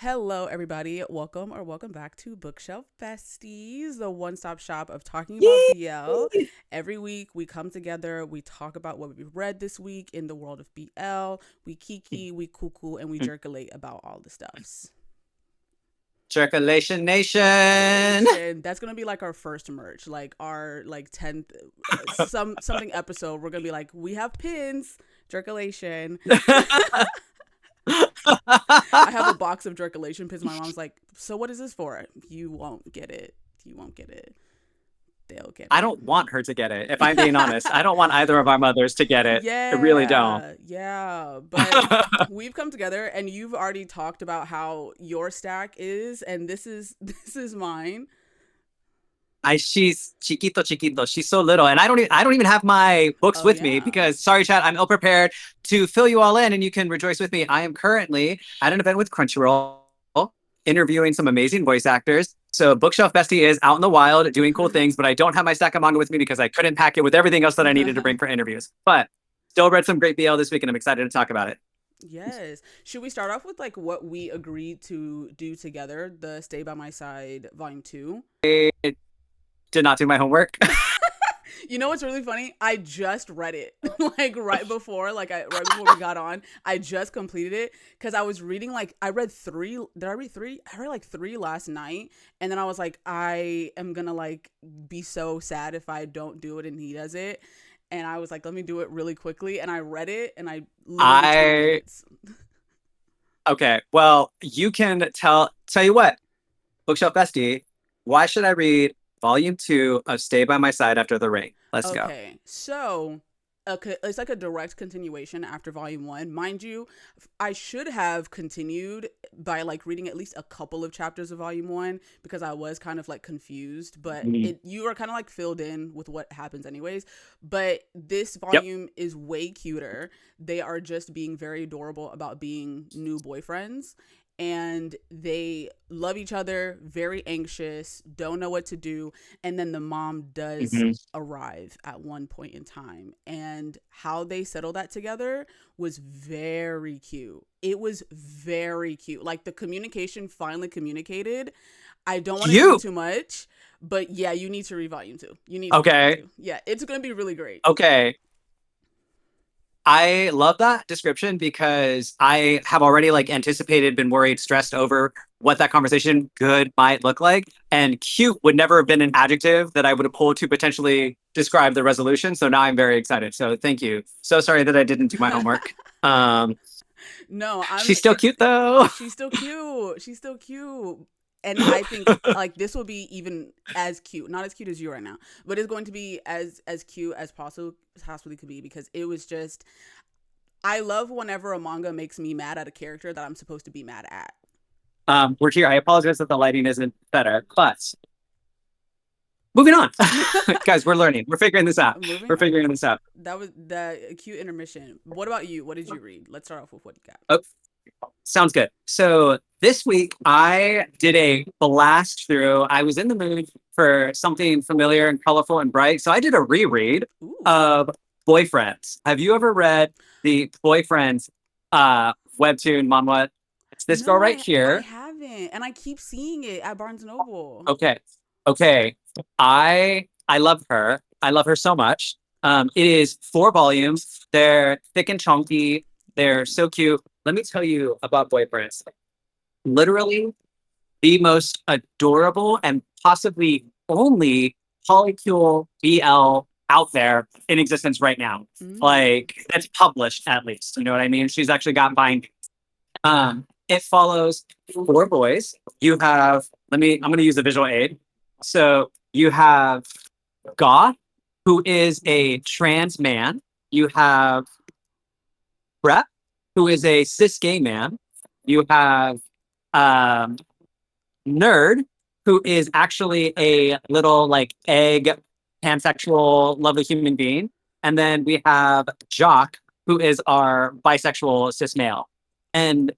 Hello, everybody. Welcome back to Bookshelf Besties, the one-stop shop of talking about Yay! BL. Every week, we come together, we talk about what we've read this week in the world of BL. We kiki, we cuckoo, and we jerkulate about all the stuffs. Circulation Nation. Circulation. That's gonna be like our first merch, like our like 10th something episode. We're gonna be like, we have pins, circulation. I have a box of jerkulation pins. My mom's like, so what is this for? You won't get it. You won't get it. They'll get I it. don't want her to get it, if I'm being honest. I don't want either of our mothers to get it. I really don't. Yeah. But we've come together and you've already talked about how your stack is, and this is mine. She's chiquito chiquito. She's so little, and I don't even have my books Oh with me yeah. because sorry, chat, I'm ill prepared to fill you all in, and you can rejoice with me. I am currently at an event with Crunchyroll, interviewing some amazing voice actors. So Bookshelf Bestie is out in the wild doing cool things, but I don't have my stack of manga with me because I couldn't pack it with everything else that I needed to bring for interviews. But still read some great BL this week, and I'm excited to talk about it. Yes. Should we start off with like what we agreed to do together, the Stay by My Side Volume 2? I did not do my homework. You know what's really funny? I just read it like right before we got on. I just completed it because I was reading like I read three. Did I read three? I read like three last night, and then I was like, I am gonna like be so sad if I don't do it and he does it. And I was like, let me do it really quickly. And I read it, and I literally two I minutes. Okay. Well, you can tell you what, Bookshelf Bestie, why should I read volume two of Stay by My Side After the Rain? Let's go. Okay, so it's like a direct continuation after volume one. Mind you, I should have continued by like reading at least a couple of chapters of volume one because I was kind of like confused, but Mhm. it you are kind of like filled in with what happens anyways. But this Yep. volume is way cuter. They are just being very adorable about being new boyfriends, and they love each other, very anxious, don't know what to do, and then the mom does Mhm. arrive at one point in time, and how they settle that together was very cute. It was very cute, like the communication finally communicated. I don't want to give you Cute. too much, but yeah, you need to read volume two. You need to read volume Okay. two. Yeah, it's gonna be really great. Okay. I love that description because I have already like anticipated, been worried, stressed over what that conversation good might look like. And cute would never have been an adjective that I would have pulled to potentially describe the resolution. So now I'm very excited. So thank you. So sorry that I didn't do my homework. Um, No, I'm she's still it's cute though. she's still cute. She's still cute. And I think like this will be even as cute, not as cute as you right now, but it's going to be as cute as possibly could be, because it was just, I love whenever a manga makes me mad at a character that I'm supposed to be mad at. We're here. I apologize that the lighting isn't better, but moving on. Guys, we're learning. We're figuring this out. Moving We're on. figuring this out. That was the cute intermission. What about you? What did you read? Let's start off with what you got. Oh, sounds good. So this week I did a blast through. I was in the mood for something familiar and colorful and bright. So I did a reread Ooh. of Boyfriends. Have you ever read the Boyfriends webtoon manhwa? It's this girl No, right I here. haven't, and I keep seeing it at Barnes and Noble. Okay. Okay. I love her. I love her so much. It is four volumes. They're thick and chunky. They're Ooh. so cute. Let me tell you about Boyfriends. Literally the most adorable and possibly only polycule BL out there in existence right now. Mm. Like that's published at least. You know what I mean? She's actually got binding. It follows four boys. You have, I'm gonna use a visual aid. So you have Goth, who is a trans man. You have Brett, who is a cis gay man. You have um, Nerd, who is actually a little like egg pansexual, lovely human being. And then we have Jock, who is our bisexual cis male. And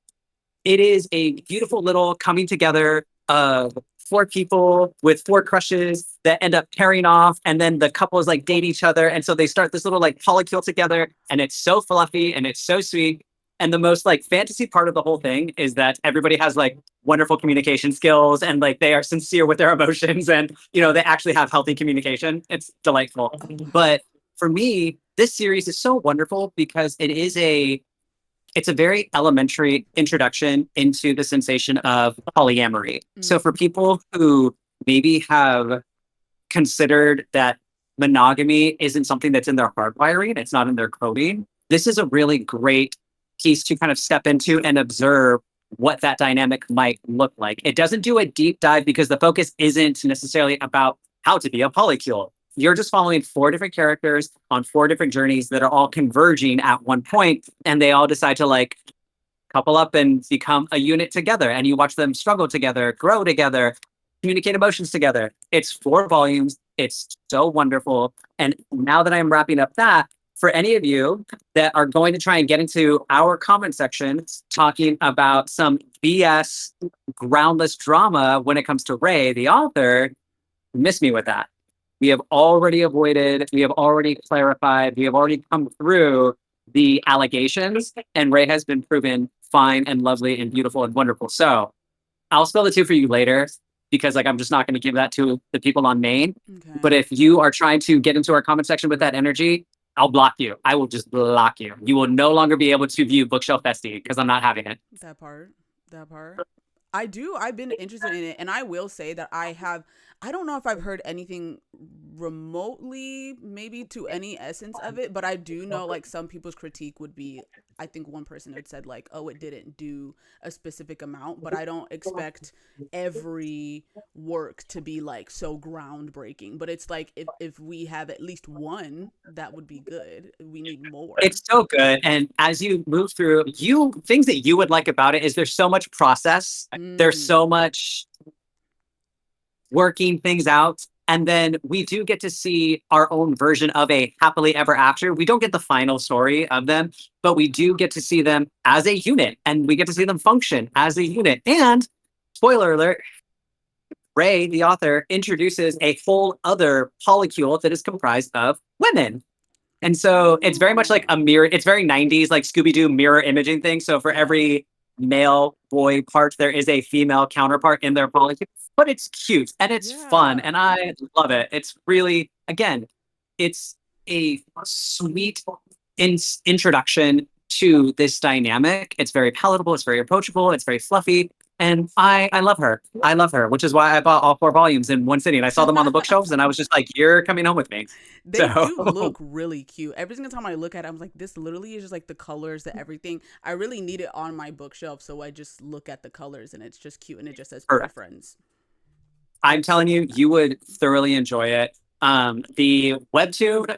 it is a beautiful little coming together of four people with four crushes that end up pairing off, and then the couples like date each other, and so they start this little like polycule together, and it's so fluffy and it's so sweet. And the most like fantasy part of the whole thing is that everybody has like wonderful communication skills and like they are sincere with their emotions and they actually have healthy communication. It's delightful. Oh, wow. But for me, this series is so wonderful because it's a very elementary introduction into the sensation of polyamory. So for Mm, people who maybe have considered that monogamy isn't something that's in their hardwiring, it's not in their coding, this is a really great piece to kind of step into and observe what that dynamic might look like. It doesn't do a deep dive because the focus isn't necessarily about how to be a polycule. You're just following four different characters on four different journeys that are all converging at one point, and they all decide to like couple up and become a unit together. And you watch them struggle together, grow together, communicate emotions together. It's 4 volumes. It's so wonderful. And now that I'm wrapping up that, for any of you that are going to try and get into our comment section talking about some BS groundless drama when it comes to Ray, the author, miss me with that. We have already avoided, we have already clarified, we have already come through the allegations, and Ray has been proven fine and lovely and beautiful and wonderful. So I'll spell the two for you later because like I'm just not going to give that to the people on main. But okay. if you are trying to get into our comment section with that energy, I'll block you. I will just block you. You will no longer be able to view Bookshelf Bestie because I'm not having it. That part. That part. I do. I've been interested in it. And I will say that I don't know if I've heard anything remotely, maybe to any essence of it, but I do know like some people's critique would be, I think one person had said like, oh, it didn't do a specific amount, but I don't expect every work to be like so groundbreaking. But it's like, if we have at least one, that would be good. We need more. It's so good. And as you move through, things that you would like about it is there's so much process. There's Mm. so much working things out. And then we do get to see our own version of a happily ever after. We don't get the final story of them, but we do get to see them as a unit and we get to see them function as a unit. And spoiler alert, Ray, the author, introduces a whole other polycule that is comprised of women. And so it's very much like Ooh. a mirror. It's very 90s, like Scooby Doo mirror imaging thing. So for Yeah. every male boy part, there is a female counterpart in their polycule. But it's cute and it's fun. Yeah. And I love it. It's really, again, it's a sweet introduction to this dynamic. It's very palatable. It's very approachable. It's very fluffy. And I love her. I love her, which is why I bought all 4 volumes in one sitting. I saw them on the bookshelves and I was just like, you're coming home with me. They So do look really cute. Every single time I look at it, I'm like, this literally is just like the colors, the everything. I really need it on my bookshelf, so I just look at the colors and it's just cute and it just says correct. boyfriends. I'm That's telling you, you nice. would thoroughly enjoy it. The webtoon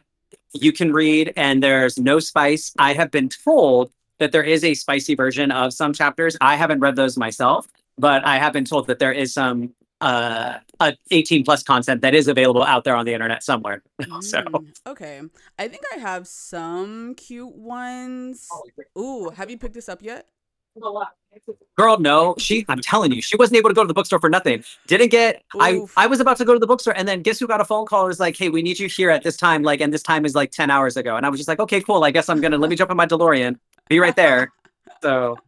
you can read, and there's no spice. I have been told that there is a spicy version of some chapters. I haven't read those myself, but I have been told that there is some 18 plus content that is available out there on the internet somewhere. So Okay. I think I have some cute ones. Ooh, have you picked this up yet? girl, no, I'm telling you, she wasn't able to go to the bookstore for nothing. Didn't get, I Oof. was about to go to the bookstore and then guess who got a phone call? It was like, hey, we need you here at this time. Like, and this time is like 10 hours ago. And I was just like, okay, cool. I guess let me jump in my DeLorean, be right there. So,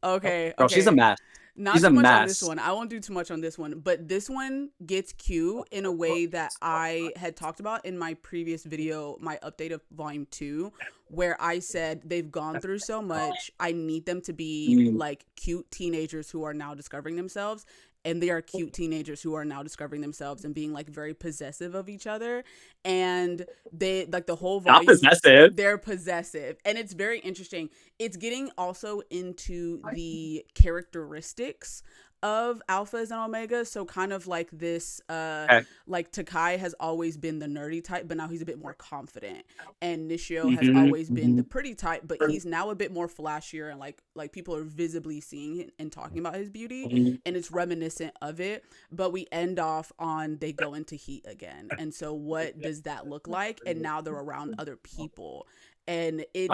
Okay, girl, she's a okay. mess. Not She's a too much on this mess. one. I won't do too much on this one, but this one gets cute in a way that I had talked about in my previous video, my update of volume 2, where I said they've gone through so much. I need them to be Mm. like cute teenagers who are now discovering themselves. And they are cute teenagers who are now discovering themselves and being like very possessive of each other. And they like the whole Not volume, possessive. they're possessive. And it's very interesting. It's getting also into the characteristics of alphas and omegas. So kind of like this Okay. like Takai has always been the nerdy type, but now he's a bit more confident. And Nishio has Mhm, always been the mhm. pretty type, but he's now a bit more flashier and like people are visibly seeing it and talking about his beauty, Mhm. and it's reminiscent of it. But we end off on they go into heat again. And so what does that look like? And now they're around other people. And then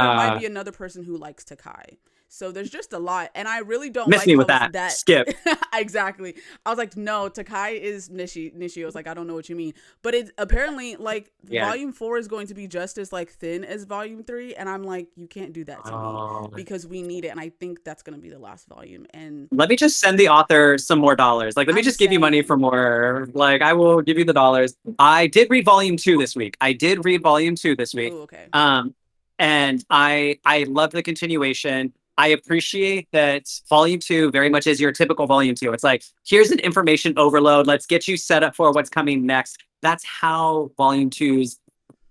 there might Ah, be another person who likes Takai. So there's just a lot, and I really don't Miss like me how with that. that. Skip. Exactly. I was like, no, Takai is Nishi. I was like, I don't know what you mean, but it's apparently like Yeah. volume 4 is going to be just as like thin as volume 3, and I'm like, you can't do that to me Oh. because we need it, and I think that's gonna be the last volume. And Let me just send the author some more dollars. Like, let me I'm just give you money saying, for more. Like, I will give you the dollars. I did read volume 2 this week. I did read volume 2 this week. oh, okay. And I love the continuation. I appreciate that volume 2 very much is your typical volume 2. It's like, here's an information overload. Let's get you set up for what's coming next. That's how volume 2's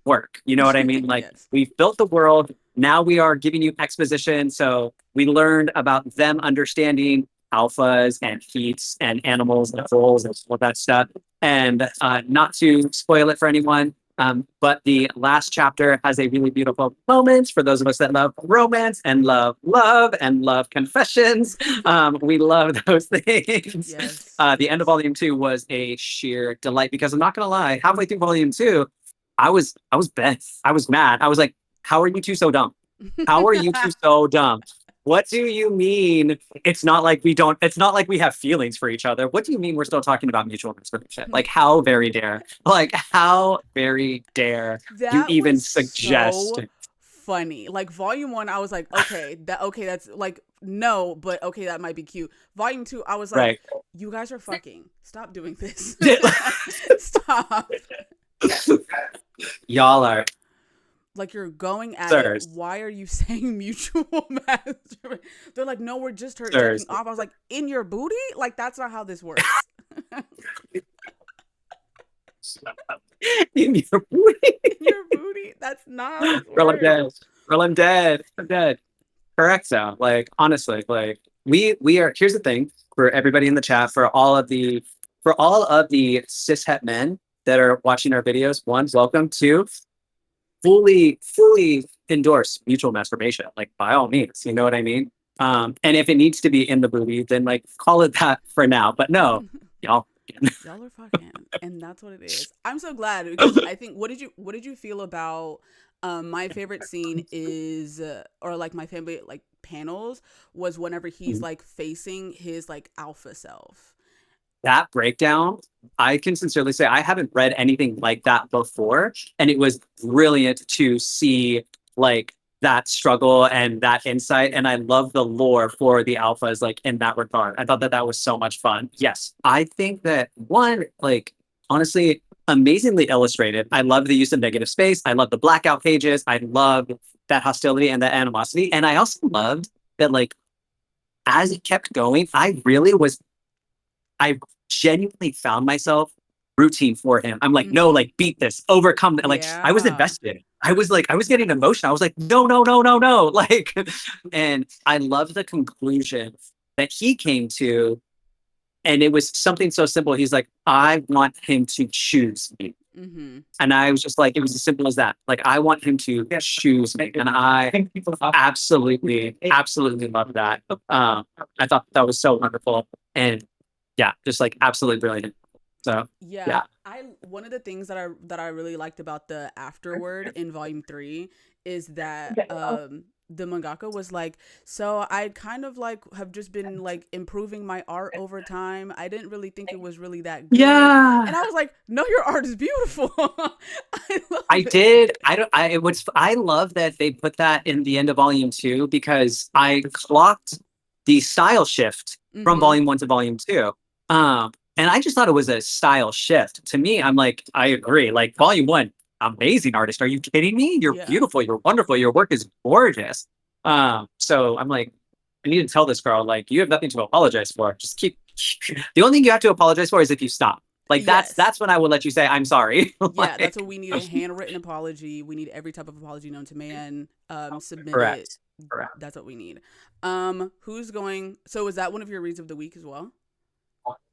work. You know what I mean? Like, Yes. we've built the world. Now we are giving you exposition. So we learned about them understanding alphas and heats and animals and souls and all that stuff. And not to spoil it for anyone, but the last chapter has a really beautiful moment for those of us that love romance and love and love confessions. We love those things. Yes. The end of volume 2 was a sheer delight because I'm not going to lie, halfway through volume 2, I was bent. I was mad. I was like, how are you two so dumb? How are you two so dumb? What do you mean it's not like we have feelings for each other. What do you mean we're still talking about mutual consideration? Like, how very dare? Like, how very dare you That even was suggest? so funny. Like volume 1, I was like, okay, that's like no, but okay, that might be cute. Volume 2, I was like, Right. you guys are fucking. Stop doing this. Stop. Y'all are Like, you're going at it. sirs. Why are you saying mutual masturbation? They're like, no, we're just her Sirs. jerking off. I was like, in your booty? Like, that's not how this works. In your booty. In your booty? That's not how this Girl, I'm works. dead. Girl, I'm dead. I'm dead. Correct. So, like, honestly, like, we are. Here's the thing for everybody in the chat, for all of the cishet men that are watching our videos. One, welcome to fully endorse mutual masturbation. Like, by all means, you know what I mean. And if it needs to be in the movie, then like call it that for now. But no, y'all. Y'all are fucking, and that's what it is. I'm so glad because I think what did you feel about my favorite scene is or like my favorite like panels was whenever he's like facing his like alpha self. That breakdown, I can sincerely say I haven't read anything like that before. And it was brilliant to see like that struggle and that insight. And I love the lore for the alphas like in that regard. I thought that that was so much fun. Yes, I think that one, like, honestly, amazingly illustrated. I love the use of negative space. I love the blackout pages. I love that hostility and that animosity. And I also loved that, like, as it kept going, I genuinely found myself rooting for him. I'm like, no, Mm-hmm. like, beat this, overcome that. Like, I was Yeah. invested. I was getting emotional. I was like, no, no, no, no, no. Like, and I love the conclusion that he came to. And it was something so simple. He's like, I want him to choose me. Mm-hmm. And I was just like, it was as simple as that. Like, I want him to choose me. And I absolutely love that. I thought that was so wonderful. And yeah, just like absolutely brilliant. So Yeah, yeah. I one of the things that I really liked about the afterword in volume 3 is that the mangaka was like, so I kind of like have just been like improving my art over time. I didn't really think it was really that good. And Yeah. I was like, no, your art is beautiful. I I love it. did. I don't I it was I love that they put that in the end of volume 2 because I clocked the style shift from Mm-hmm. volume 1 to volume 2. And I just thought it was a style shift. To me, I'm like, I agree. Like, volume 1, amazing artist. Are you kidding me? You're Yeah. beautiful. You're wonderful. Your work is gorgeous. So I'm like, I need to tell this girl, like, you have nothing to apologize for. Just keep the only thing you have to apologize for is if you stop. Like, that's Yes. that's when I will let you say I'm sorry. Yeah, that's Like, what we need, a handwritten apology. We need every type of apology known to man submitted. correct. Correct. That's what we need. Who's going? So is that one of your reads of the week as well?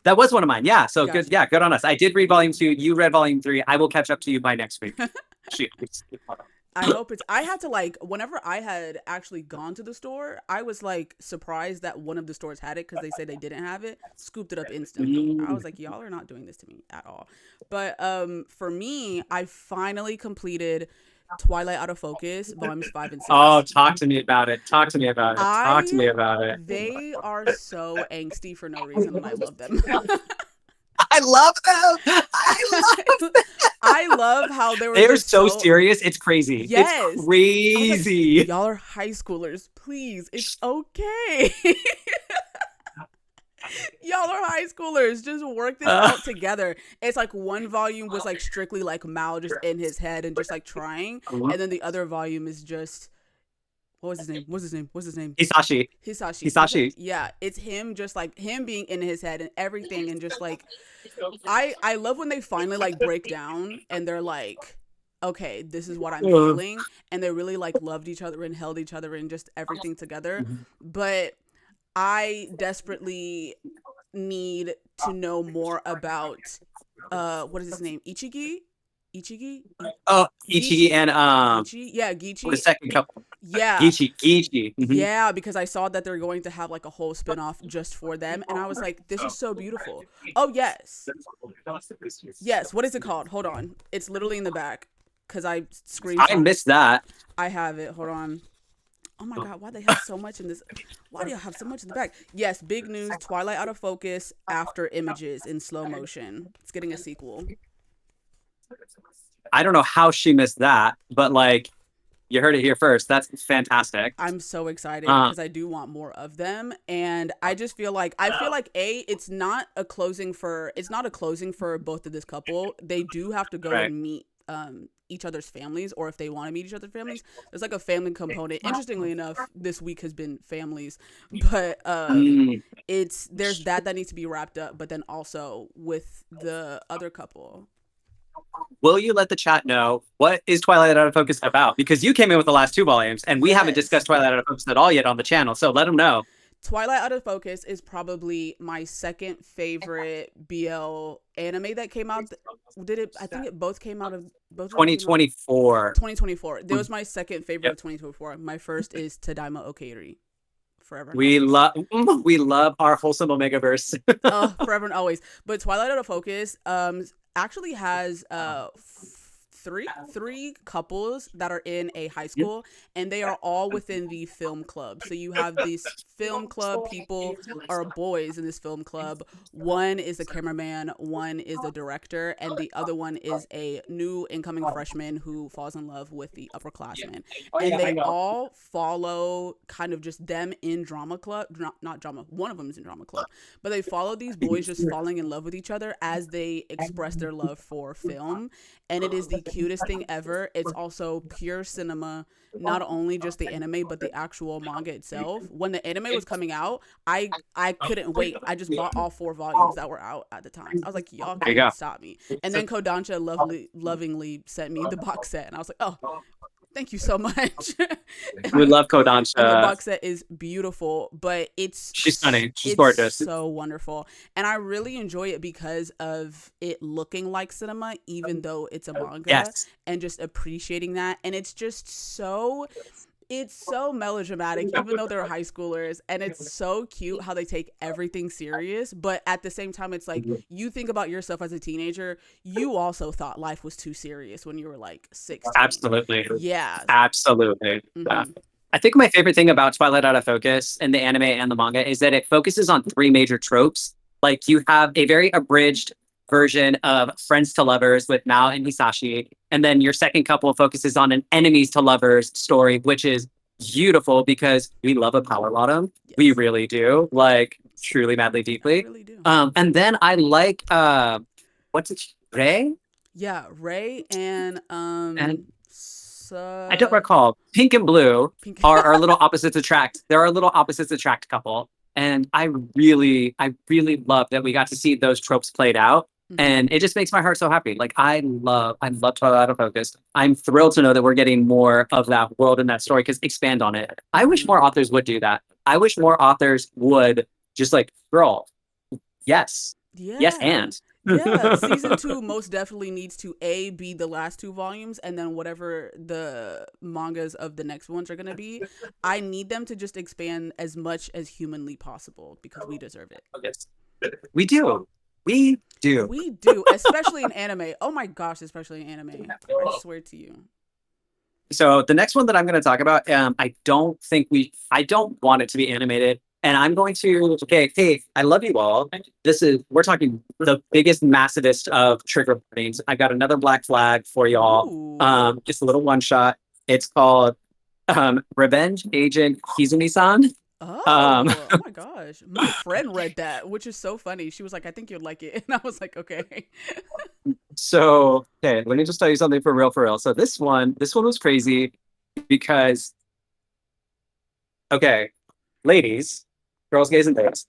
That was one of mine. Yeah. So good. Gotcha. Yeah. Good on us. I did read volume 2. You read volume 3. I will catch up to you by next week. Shoot. I hope it's. I had to like whenever I had actually gone to the store, I was like surprised that one of the stores had it because they said they didn't have it. Scooped it up instantly. I was like, y'all are not doing this to me at all. But for me, I finally completed Twilight Out of Focus, volumes 5 and 6. Oh, talk to me about it. Talk to me about it. Talk to me about it. They are so angsty for no reason, and I love them. I love them. I love them. I love how they were They are just so so, serious. It's crazy. It's yes. I was like, crazy. y'all are high schoolers. Please, it's okay. Y'all are high schoolers. Just work this out together. It's like one volume was like strictly like Mal just in his head and just like trying. And then the other volume is just, what was his name? What's his name? What's his name? Hisashi. Hisashi. Hisashi. Yeah, it's him, just like him being in his head and everything, and just like I love when they finally like break down and they're like, okay, this is what I'm feeling, and they really like loved each other and held each other and just everything together. But I desperately need to know more about what is his name? Ichigi? Oh, Ichigi and Gichi? Yeah, Gichi. the second couple. Yeah. Gichi. Yeah, because I saw that they're going to have like a whole spin-off just for them, and I was like, this is so beautiful. Oh yes. Yes, what is it called? Hold on. It's literally in the back because I screenshot. I missed that. I have it. Hold on. Oh my god, why they have so much in this? Why do you have so much in the back? Yes, big news. Twilight Out of Focus after images in slow motion. It's getting a sequel. I don't know how she missed that, but like, you heard it here first. That's fantastic. I'm so excited because I do want more of them, and I just feel like it's not a closing for both of this couple. They do have to go and meet each other's families, or if they want to meet each other's families, there's like a family component. Interestingly enough, this week has been families, but there's that needs to be wrapped up, but then also with the other couple. Will you let the chat know what is Twilight Out of Focus about? Because you came in with the last 2 volumes, and we haven't discussed Twilight Out of Focus at all yet on the channel. So let them know. Twilight Out of Focus is probably my second favorite BL anime that came out. I think it both came out of 2024. 2024. That was my second favorite of 2024. My first is Tadaima Okeiri. Forever. We love our wholesome Omegaverse. Forever and always. But Twilight Out of Focus actually has three couples that are in a high school, and they are all within the film club. So you have these film club people are boys in this film club. One is the cameraman, one is the director, and the other one is a new incoming freshman who falls in love with the upperclassman. And they all follow kind of just them in drama club, not drama. One of them is in drama club, but they follow these boys just falling in love with each other as they express their love for film. And it is the cutest thing ever. It's also pure cinema, not only just the anime, but the actual manga itself. When the anime was coming out, I couldn't wait. I just bought all 4 volumes that were out at the time. I was like, y'all can't stop me. And then Kodansha lovingly sent me the box set, and I was like, oh, thank you so much. We love Kodansha. And the box set is beautiful, but she's stunning. She's gorgeous. So wonderful. And I really enjoy it because of it looking like cinema, even though it's a manga, and just appreciating that. And it's just so melodramatic, even though they're high schoolers, and it's so cute how they take everything serious, but at the same time, it's like, you think about yourself as a teenager, you also thought life was too serious when you were like 16. Absolutely. Yeah. Absolutely. Mm-hmm. I think my favorite thing about Twilight Out of Focus and the anime and the manga is that it focuses on 3 major tropes. Like, you have a very abridged version of friends to lovers with Mao and Hisashi, and then your second couple focuses on an enemies to lovers story, which is beautiful because we love a power bottom. Yes. We really do, like, truly, madly, deeply. I really do. And then I like what's it, Ray? Yeah, Ray and I don't recall. Pink and Blue are little opposites attract. They're a little opposites attract couple. And I really love that we got to see those tropes played out. Mm-hmm. And it just makes my heart so happy. Like, I love Twilight Out of Focus. I'm thrilled to know that we're getting more of that world and that story, because expand on it. I wish more authors would do that. I wish more authors would just like, girl, yes. Yeah. Yes, and. Yeah, season 2 most definitely needs to be the last 2 volumes, and then whatever the mangas of the next ones are going to be, I need them to just expand as much as humanly possible, because we deserve it. Yes. We do. We do, especially in anime. Oh my gosh, especially in anime. I swear to you. So the next one that I'm going to talk about, I don't want it to be animated. And I'm going to, okay, hey, I love you all. We're talking the biggest, massivest of trigger warnings. I got another black flag for y'all. Ooh. Just a little one shot. It's called Revenge Agent Kizumi-san. Um, Oh, oh my gosh. My friend read that, which is so funny. She was like, I think you'd like it. And I was like, okay. so, okay, let me just tell you something for real, for real. So this one was crazy because, okay, ladies, girls, gays, and days.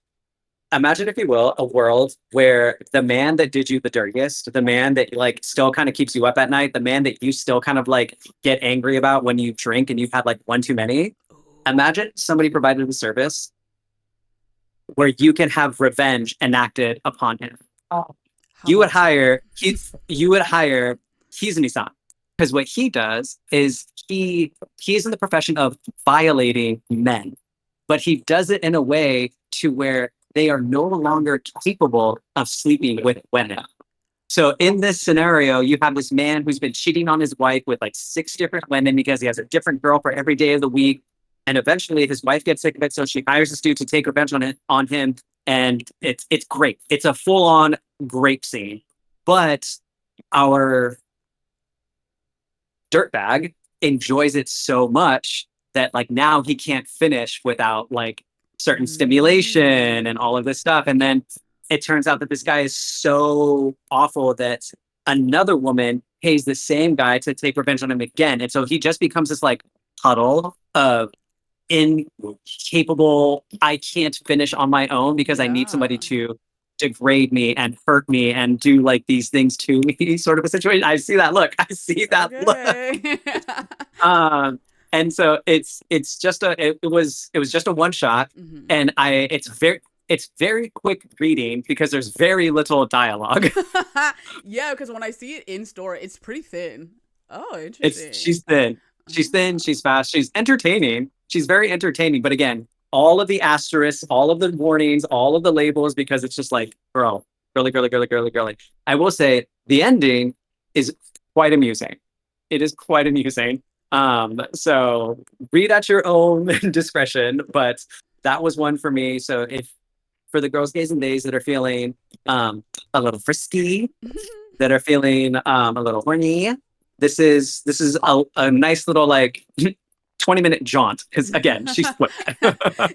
Imagine, if you will, a world where the man that did you the dirtiest, the man that like still kind of keeps you up at night, the man that you still kind of like get angry about when you drink and you've had like one too many. Ooh. Imagine somebody provided a service where you can have revenge enacted upon him. How You would much? hire you would hire Kizumi-san, because what he does is he's in the profession of violating men, but he does it in a way to where they are no longer capable of sleeping with women. So in this scenario, you have this man who's been cheating on his wife with like six different women because he has a different girl for every day of the week. And eventually his wife gets sick of it, so she hires this dude to take revenge on him. And it's great. It's a full-on grape scene. But our dirtbag enjoys it so much that like now he can't finish without like certain stimulation and all Mm. of this stuff. And then it turns out that this guy is so awful that another woman pays the same guy to take revenge on him again. And so he just becomes this like puddle of incapable, I can't finish on my own because I need somebody Yeah. to degrade me and hurt me and do like these things to me sort of a situation. I see that look. I see that look. Okay. Um, and so it was just a one shot, hmm and it's very quick reading because there's very little dialogue. Yeah, because when I see it in store, it's pretty thin. Oh, It's interesting. she's thin. She's thin, Ah. she's fast, she's entertaining. She's very entertaining, but again, all of the asterisks, all of the warnings, all of the labels, because it's just like, girl, girly, girly, girly, girly, girly. I will say the ending is quite amusing. It is quite amusing. So read at your own discretion, but that was one for me. So if for the girls, gays, and days that are feeling a little frisky, that are feeling a little horny, this is a nice little like 20-minute jaunt because again, she's quick.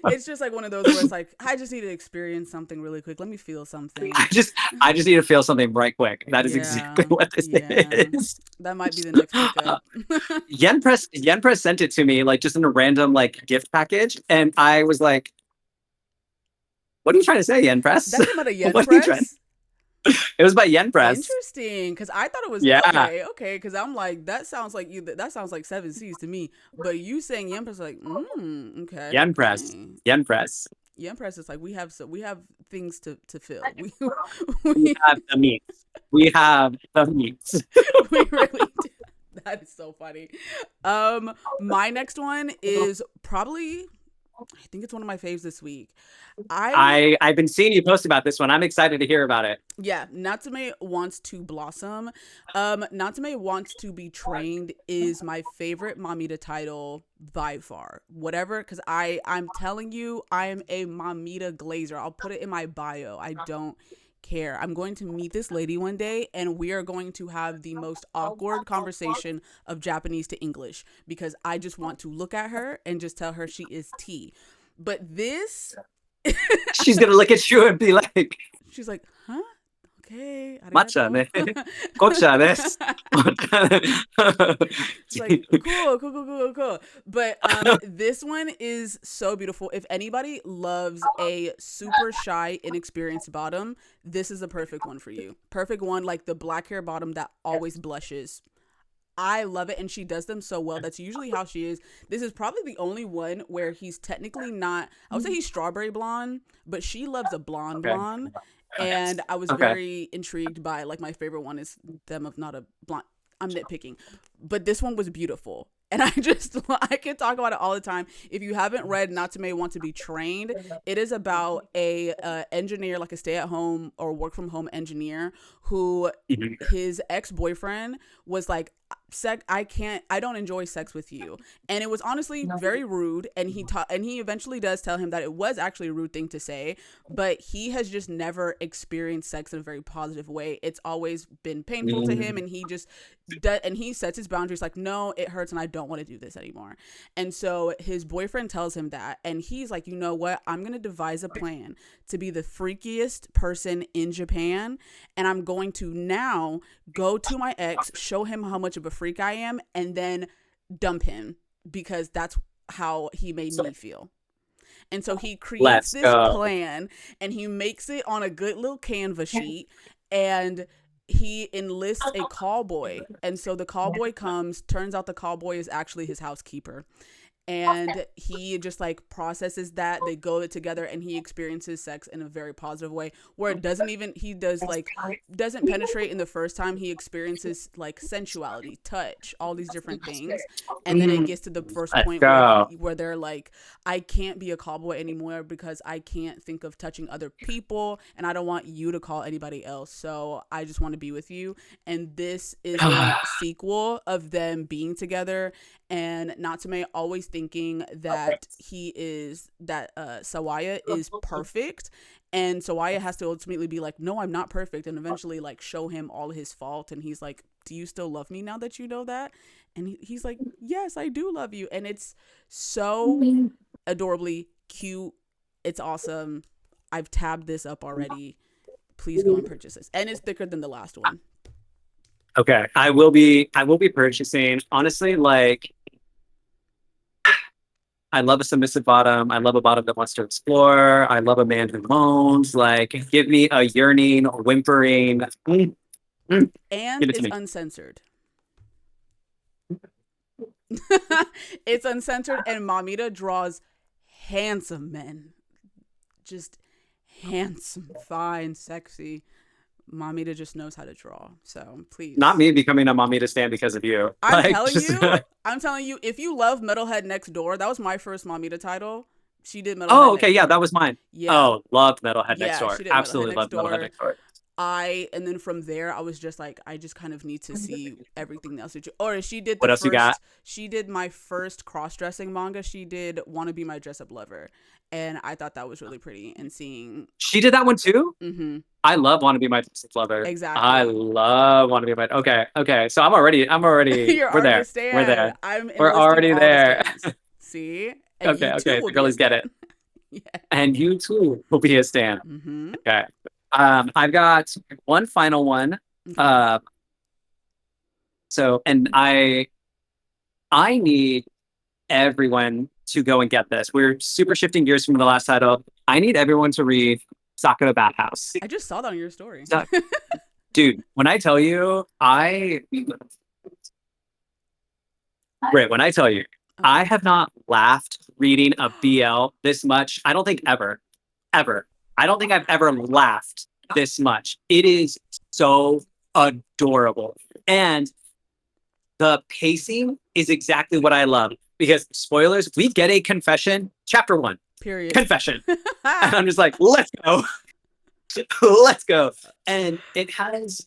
It's just like one of those where it's like, I just need to experience something really quick. Let me feel something. I just I just need to feel something right quick. That is exactly Yeah. what this Yeah. is. That might be the next Uh, pickup. Yen Press sent it to me like just in a random like gift package, and I was like, "What are you trying to say, Yen Press? That came out of Yen What are you trying?" Press? It was by Yen Press. Interesting, because I thought it was Yeah, okay, okay. Because I'm like, that sounds like you. That sounds like seven C's to me. But you saying Yen Press, like, okay, Yen Press. okay. Yen Press. Yen Press is like we have things to fill. We We we have the meats. We have the meats. we really do. That is so funny. My next one is probably, I think it's one of my faves this week. I I've been seeing you post about this one. I'm excited to hear about it. Yeah, Natsume wants to blossom. Natsume wants to be trained is my favorite Mamita title by far. Whatever, because I'm telling you, I am a Mamita glazer. I'll put it in my bio. I don't care. I'm going to meet this lady one day and we are going to have the most awkward conversation of Japanese to English because I just want to look at her and just tell her she is T. But this She's gonna look at you and be like, she's like, huh? Okay, "Matcha arigato. ne, kocha desu." She's like, cool, cool, cool, cool, cool. But this one is so beautiful. If anybody loves a super shy, inexperienced bottom, this is a perfect one for you. Perfect one, like the black hair bottom that always blushes. I love it, and she does them so well. That's usually how she is. This is probably the only one where he's technically not. I would say he's strawberry blonde, but she loves a blonde Okay. blonde. And I was Okay. very intrigued by, like, my favorite one is them of not a blonde. I'm nitpicking, but this one was beautiful. And I can talk about it all the time. If you haven't read Natsume Want to Be Trained, it is about a engineer, like a stay-at-home or work-from-home engineer who Mhm. his ex-boyfriend was like, I don't enjoy sex with you. And it was honestly very rude, and he eventually does tell him that it was actually a rude thing to say, but he has just never experienced sex in a very positive way. It's always been painful to him, and he sets his boundaries like, no, it hurts and I don't want to do this anymore. And so his boyfriend tells him that, and he's like, you know what, I'm going to devise a plan to be the freakiest person in Japan, and I'm going to now go to my ex, show him how much of a freak I am, and then dump him because that's how he made me feel. And so he creates this plan, and he makes it on a good little Canva sheet, and he enlists a call boy. And so the call boy comes, turns out the call boy is actually his housekeeper. And he just like processes that. They go together, and he experiences sex in a very positive way, where it doesn't penetrate in the first time. He experiences like sensuality, touch, all these different things, and then it gets to the first point where they're like, I can't be a call boy anymore because I can't think of touching other people, and I don't want you to call anybody else, so I just want to be with you. And this is a sequel of them being together, and Natsume always thinking that Sawaya is perfect, and Sawaya has to ultimately be like, no, I'm not perfect, and eventually like show him all his fault. And he's like, do you still love me now that you know that? And he's like, yes, I do love you. And it's so adorably cute. It's awesome. I've tabbed this up already. Please go and purchase this, and it's thicker than the last one. Okay, I will be purchasing. Honestly, like, I love a submissive bottom. I love a bottom that wants to explore. I love a man who moans. Like, give me a yearning, whimpering. And it's uncensored. It's uncensored, and Mamita draws handsome men. Just handsome, fine, sexy. Mamita just knows how to draw. So please. Not me becoming a Mamita stan because of you. I'm telling you, if you love Metalhead Next Door, that was my first Mamita title. She did Metalhead. Oh, okay, yeah, that was mine. Yeah. Oh, loved Metalhead Next Door. Absolutely loved Metalhead Next Door. And then from there, I was just like, I just kind of need to see everything else. Or she did what else you got? She did my first cross-dressing manga. She did Wanna Be My Dress-Up Lover. And I thought that was really pretty. And seeing... She did that one too? Mm-hmm. I love Wanna Be My Dress-Up Lover. Exactly. I love Wanna Be My... Okay. So I'm already... You're we're there. Stan. We're there. We're already there. See? And okay. The girlies get it. Yeah. And you too will be a stan. Mm-hmm. Okay. I've got one final one. Okay. So, and I need everyone to go and get this. We're super shifting gears from the last title. I need everyone to read Sakura Bathhouse. I just saw that on your story. Dude, when I tell you, Brit, when I tell you, I have not laughed reading a BL this much. I don't think ever. I don't think I've ever laughed this much. It is so adorable. And the pacing is exactly what I love. Because, spoilers, we get a confession, chapter 1. Period. Confession. And I'm just like, let's go. Let's go. And it has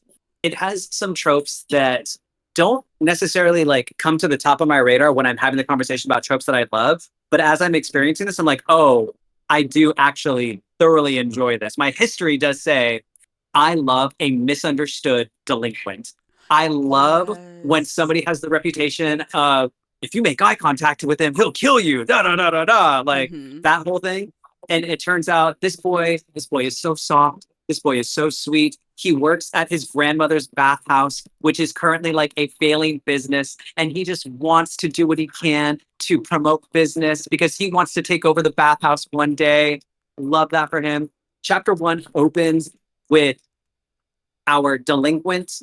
some tropes that don't necessarily like come to the top of my radar when I'm having the conversation about tropes that I love. But as I'm experiencing this, I'm like, oh, I do actually thoroughly enjoy this. My history does say I love a misunderstood delinquent. I love when somebody has the reputation of, if you make eye contact with him, he'll kill you. Like that whole thing. And it turns out this boy is so soft. This boy is so sweet. He works at his grandmother's bathhouse, which is currently like a failing business. And he just wants to do what he can to promote business because he wants to take over the bathhouse one day. Love that for him. Chapter 1 opens with our delinquent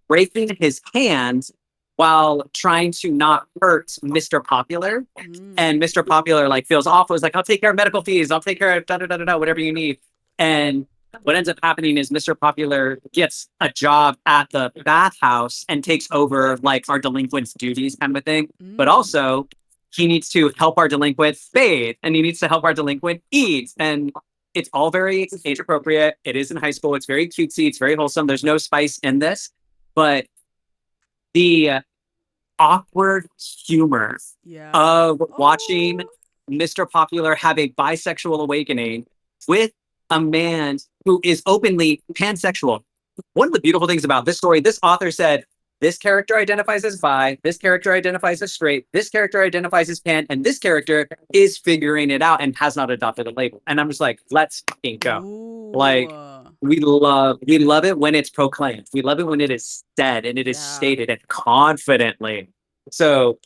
breaking his hand while trying to not hurt Mr. Popular. And Mr. Popular like feels awful. He's like, I'll take care of medical fees. I'll take care of whatever you need. And what ends up happening is Mr. Popular gets a job at the bathhouse and takes over like our delinquent's duties kind of a thing. But also he needs to help our delinquent bathe and he needs to help our delinquent eat. And it's all very age appropriate. It is in high school. It's very cutesy. It's very wholesome. There's no spice in this, but the awkward humor Yeah. of watching Oh. Mr. Popular have a bisexual awakening with a man who is openly pansexual. One of the beautiful things about this story, this author said, this character identifies as bi, this character identifies as straight, this character identifies as pan, and this character is figuring it out and has not adopted a label. And I'm just like, let's fucking go. Like, Ooh. we love it when it's proclaimed. We love it when it is said and it is Yeah. stated and confidently. So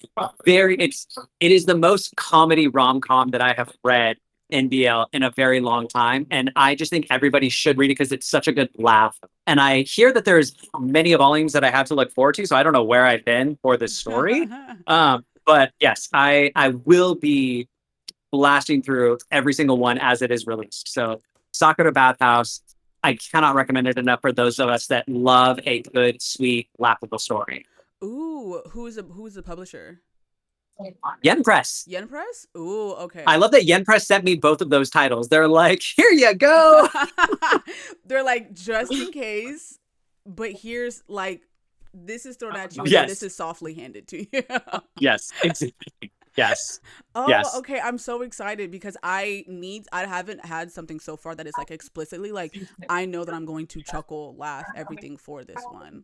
it is the most comedy rom-com that I have read in BL in a very long time. And I just think everybody should read it because it's such a good laugh. And I hear that there's many volumes that I have to look forward to. So I don't know where I've been for this story. But yes, I will be blasting through every single one as it is released. So Sakura Bathhouse, I cannot recommend it enough for those of us that love a good, sweet, laughable story. Ooh, who's the publisher? Yen Press. Yen Press? Ooh, okay. I love that Yen Press sent me both of those titles. They're like, here you go. They're like, just in case, but here's like, this is thrown at you, and Yes. this is softly handed to you. Yes. Yes. Oh, Yes. okay. I'm so excited because I haven't had something so far that is like explicitly like, I know that I'm going to chuckle, laugh, everything for this one.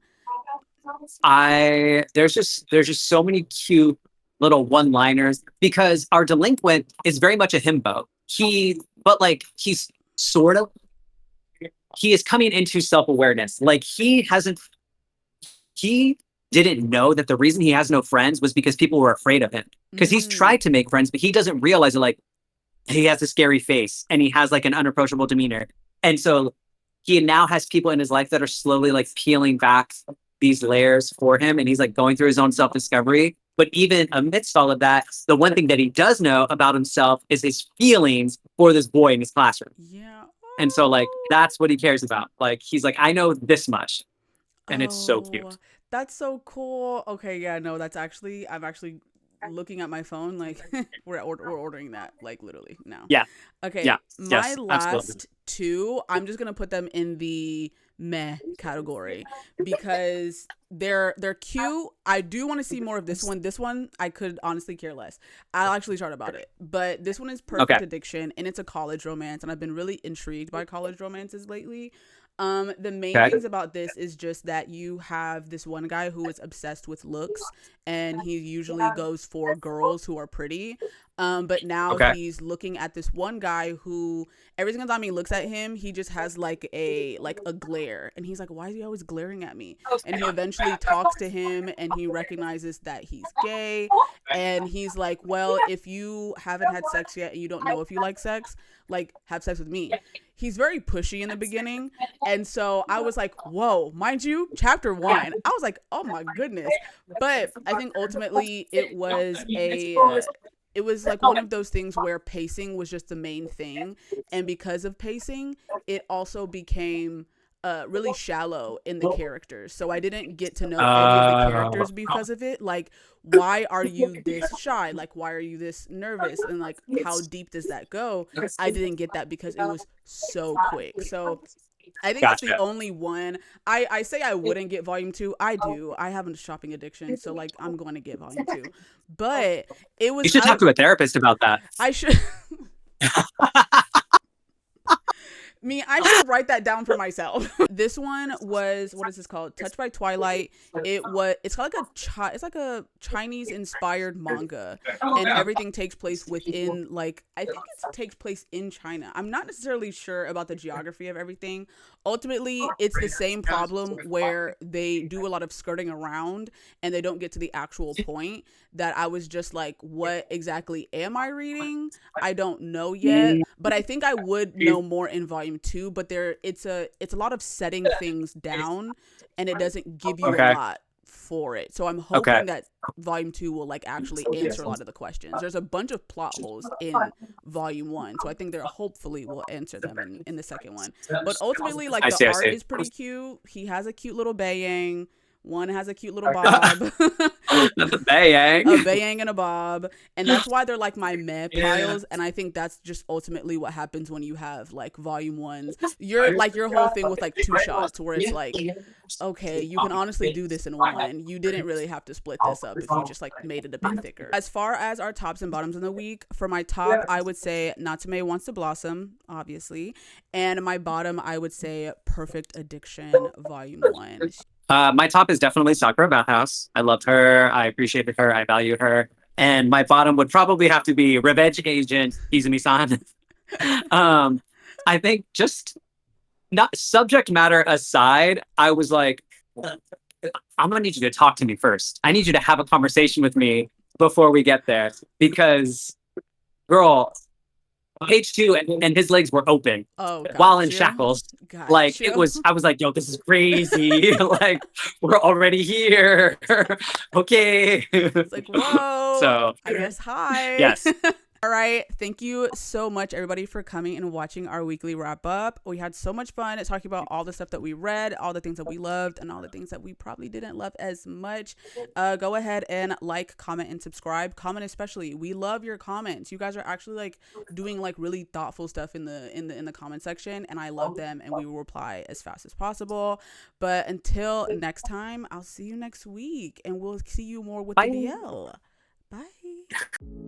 There's just so many cute little one-liners because our delinquent is very much a himbo. But like he's sort of he is coming into self-awareness. Like he didn't know that the reason he has no friends was because people were afraid of him. Because he's Mm. tried to make friends, but he doesn't realize it. Like he has a scary face and he has like an unapproachable demeanor. And so he now has people in his life that are slowly like peeling back these layers for him. And he's like going through his own self discovery. But even amidst all of that, the one thing that he does know about himself is his feelings for this boy in his classroom. Yeah. And so, like, that's what he cares about. Like, he's like, I know this much. And it's so Oh, cute. that's so cool. Okay, yeah, no, I'm actually looking at my phone like we're ordering that like literally now. Yeah. Okay, Yeah. my Yes. Absolutely. last two, I'm just gonna put them in the meh category because they're cute. I do want to see more of this one. This one I could honestly care less. I'll actually start about it. But this one is Okay. Perfect Addiction and it's a college romance and I've been really intrigued by college romances lately. The main Okay. things about this is just that you have this one guy who is obsessed with looks and he usually goes for girls who are pretty. But now Okay. he's looking at this one guy who every single time he looks at him, he just has like a glare. And he's like, why is he always glaring at me? And he eventually talks to him and he recognizes that he's gay. And he's like, well, if you haven't had sex yet and you don't know if you like sex, like have sex with me. He's very pushy in the beginning. And so I was like, whoa, mind you, chapter 1. I was like, oh my goodness. But I think ultimately it was like one of those things where pacing was just the main thing. And because of pacing, it also became really shallow in the characters. So I didn't get to know any of the characters because of it. Like, why are you this shy? Like, why are you this nervous? And like, how deep does that go? I didn't get that because it was so quick. So I think that's the Gotcha. only one. I say I wouldn't get volume 2. I do. I have a shopping addiction, so like I'm going to get volume 2. But it was You should talk to a therapist about that. I should I should write that down for myself. This one was, what is this called? Touched by Twilight. It's called it's like a Chinese inspired manga, and everything takes place within like I think it takes place in China. I'm not necessarily sure about the geography of everything. Ultimately, it's the same problem where they do a lot of skirting around and they don't get to the actual point. That I was just like, what exactly am I reading? I don't know yet, but I think I would know more in volume 2. But it's a lot of setting things down, and it doesn't give you a lot for it. So I'm hoping that volume 2 will like actually answer a lot of the questions. There's a bunch of plot holes in volume 1, so I think they're hopefully will answer them in the second one. But ultimately, like the art is pretty cute. He has a cute little bayang. One has a cute little bob. That's a bayang. A bayang and a bob, and that's why they're like my meh piles. And I think that's just ultimately what happens when you have like volume ones. You're like your whole thing with like two shots, where it's like, okay, you can honestly do this in one. You didn't really have to split this up if you just like made it a bit thicker. As far as our tops and bottoms in the week, for my top, I would say Natsume Wants to Blossom, obviously, and my bottom, I would say Perfect Addiction Volume 1. My top is definitely Sakura Bathhouse. I loved her. I appreciated her. I value her. And my bottom would probably have to be Revenge Agent Kizumi-san. I think just not subject matter aside, I was like, I'm gonna need you to talk to me first. I need you to have a conversation with me before we get there, because girl, page 2 and his legs were open while in shackles. Like it was, I was like, yo, this is crazy. Like we're already here. Okay. It's like, whoa. So I guess hi. Yes. All right. Thank you so much, everybody, for coming and watching our weekly wrap up. We had so much fun talking about all the stuff that we read, all the things that we loved, and all the things that we probably didn't love as much. Go ahead and like, comment, and subscribe. Comment especially. We love your comments. You guys are actually like doing like really thoughtful stuff in the comment section, and I love them, and we will reply as fast as possible. But until next time, I'll see you next week, and we'll see you more with Bye. the BL. Bye.